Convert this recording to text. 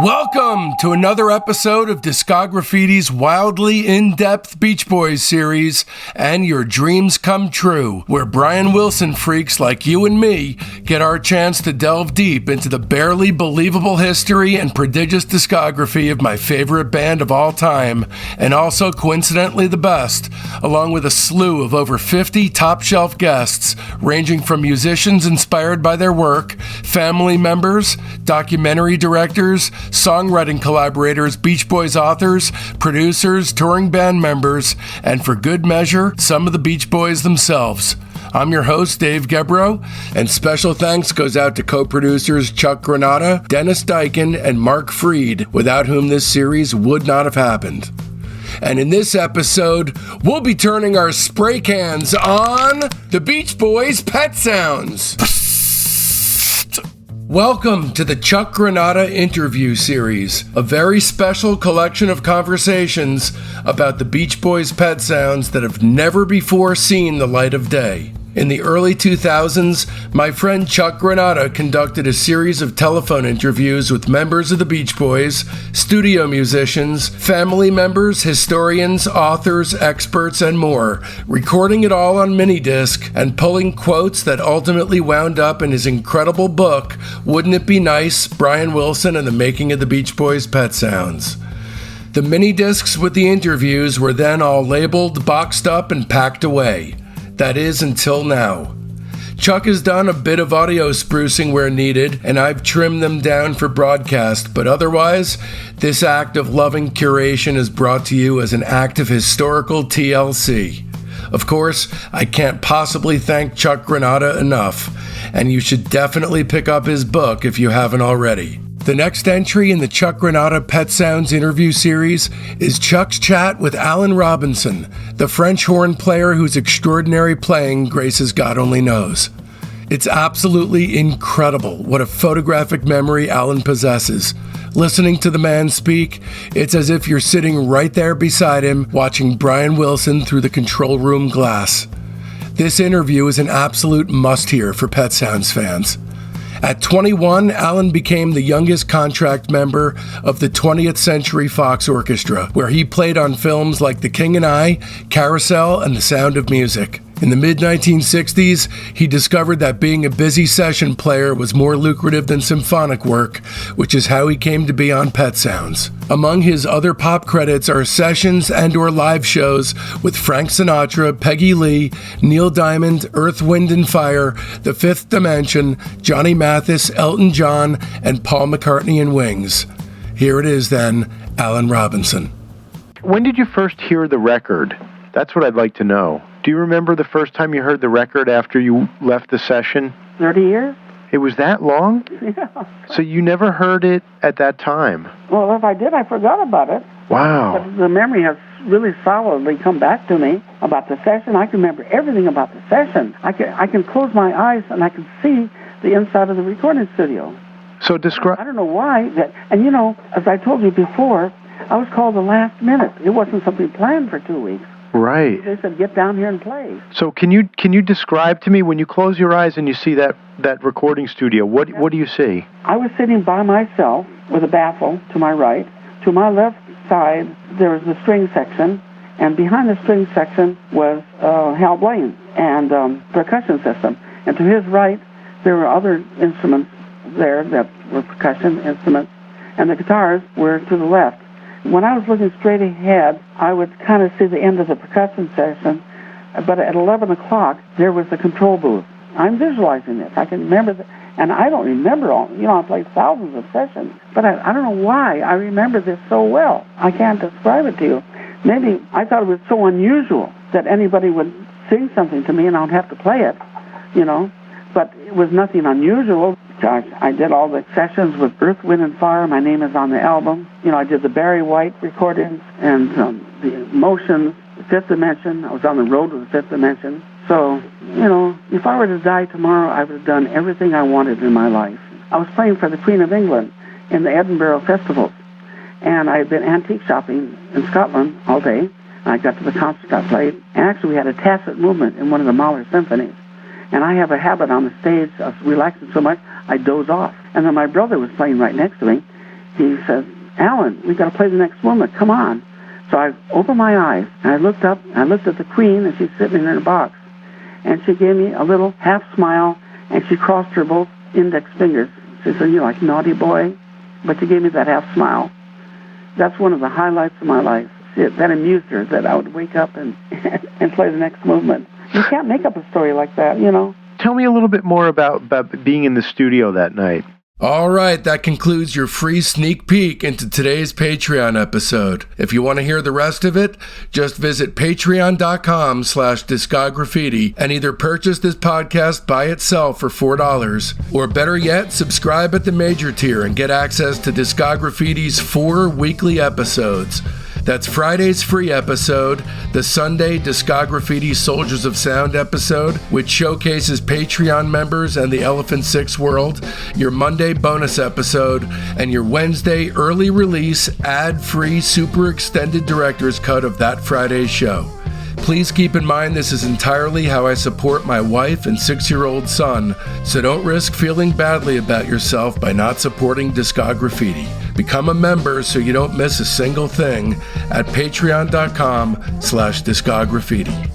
Welcome to another episode of Discograffiti's wildly in-depth Beach Boys series and Your Dreams Come True, where Brian Wilson freaks like you and me get our chance to delve deep into the barely believable history and prodigious discography of my favorite band of all time, and also coincidentally the best, along with a slew of over 50 top-shelf guests, ranging from musicians inspired by their work, family members, documentary directors, songwriting collaborators, Beach Boys authors, producers, touring band members, and for good measure, some of the Beach Boys themselves. I'm your host, Dave Gebrow, and special thanks goes out to co-producers Chuck Granata, Dennis Dykin, and Mark Freed, without whom this series would not have happened. And in this episode, we'll be turning our spray cans on the Beach Boys' Pet Sounds. Welcome to the Chuck Granata interview series, a very special collection of conversations about the Beach Boys' pet sounds that have never before seen the light of day. In the early 2000s, my friend Chuck Granata conducted a series of telephone interviews with members of the Beach Boys, studio musicians, family members, historians, authors, experts, and more, recording it all on minidisc and pulling quotes that ultimately wound up in his incredible book, Wouldn't It Be Nice? Brian Wilson and the Making of the Beach Boys' Pet Sounds. The minidiscs with the interviews were then all labeled, boxed up, and packed away. That is, until now. Chuck has done a bit of audio sprucing where needed, and I've trimmed them down for broadcast, but otherwise, this act of loving curation is brought to you as an act of historical TLC. Of course, I can't possibly thank Chuck Granata enough, and you should definitely pick up his book if you haven't already. The next entry in the Chuck Granata Pet Sounds interview series is Chuck's chat with Alan Robinson, the French horn player whose extraordinary playing graces God only knows. It's absolutely incredible what a photographic memory Alan possesses. Listening to the man speak, it's as if you're sitting right there beside him watching Brian Wilson through the control room glass. This interview is an absolute must-hear for Pet Sounds fans. At 21, Alan became the youngest contract member of the 20th Century Fox Orchestra, where he played on films like The King and I, Carousel, and The Sound of Music. In the mid-1960s, he discovered that being a busy session player was more lucrative than symphonic work, which is how he came to be on Pet Sounds. Among his other pop credits are sessions and/or live shows with Frank Sinatra, Peggy Lee, Neil Diamond, Earth, Wind and Fire, The Fifth Dimension, Johnny Mathis, Elton John, and Paul McCartney Wings. Here it is then, Alan Robinson. When did you first hear the record? That's what I'd like to know. Do you remember the first time you heard the record after you left the session? 30 years. It was that long? Yeah. So you never heard it at that time? Well, if I did, I forgot about it. Wow. But the memory has really solidly come back to me about the session. I can remember everything about the session. I can close my eyes and I can see the inside of the recording studio. So describe... I don't know why. And you know, as I told you before, I was called the last minute. It wasn't something planned for 2 weeks. Right. They said, get down here and play. So can you describe to me, when you close your eyes and you see that recording studio, what do you see? I was sitting by myself with a baffle to my right. To my left side, there was the string section, and behind the string section was Hal Blaine and percussion system. And to his right, there were other instruments there that were percussion instruments, and the guitars were to the left. When I was looking straight ahead, I would kind of see the end of the percussion section, but at 11 o'clock, there was the control booth. I'm visualizing this. I can remember that, and I don't remember all, I played thousands of sessions, but I don't know why I remember this so well. I can't describe it to you. Maybe I thought it was so unusual that anybody would sing something to me and I'd have to play it, but it was nothing unusual. Gosh, I did all the sessions with Earth, Wind and Fire. My name is on the album. I did the Barry White recordings and the Emotions, the Fifth Dimension. I was on the road with the Fifth Dimension. So, if I were to die tomorrow, I would have done everything I wanted in my life. I was playing for the Queen of England in the Edinburgh festivals. And I had been antique shopping in Scotland all day. I got to the concert I played. And actually, we had a tacit movement in one of the Mahler symphonies. And I have a habit on the stage of relaxing so much, I doze off. And then my brother was playing right next to me. He said, Alan, we got to play the next movement. Come on. So I opened my eyes, and I looked up, and I looked at the Queen, and she's sitting in her box. And she gave me a little half smile, and she crossed her both index fingers. She said, you're like, naughty boy. But she gave me that half smile. That's one of the highlights of my life. That amused her, that I would wake up and play the next movement. You can't make up a story like that, you know. Tell me a little bit more about being in the studio that night. All right, that concludes your free sneak peek into today's Patreon episode. If you want to hear the rest of it, just visit patreon.com/Discograffiti and either purchase this podcast by itself for $4, or better yet, subscribe at the major tier and get access to Discograffiti's 4 weekly episodes. That's Friday's free episode, the Sunday Discograffiti Soldiers of Sound episode, which showcases Patreon members and the Elephant Six world, your Monday bonus episode, and your Wednesday early release, ad-free, super extended director's cut of that Friday's show. Please keep in mind this is entirely how I support my wife and 6-year-old son, so don't risk feeling badly about yourself by not supporting Discograffiti. Become a member so you don't miss a single thing at patreon.com/Discograffiti.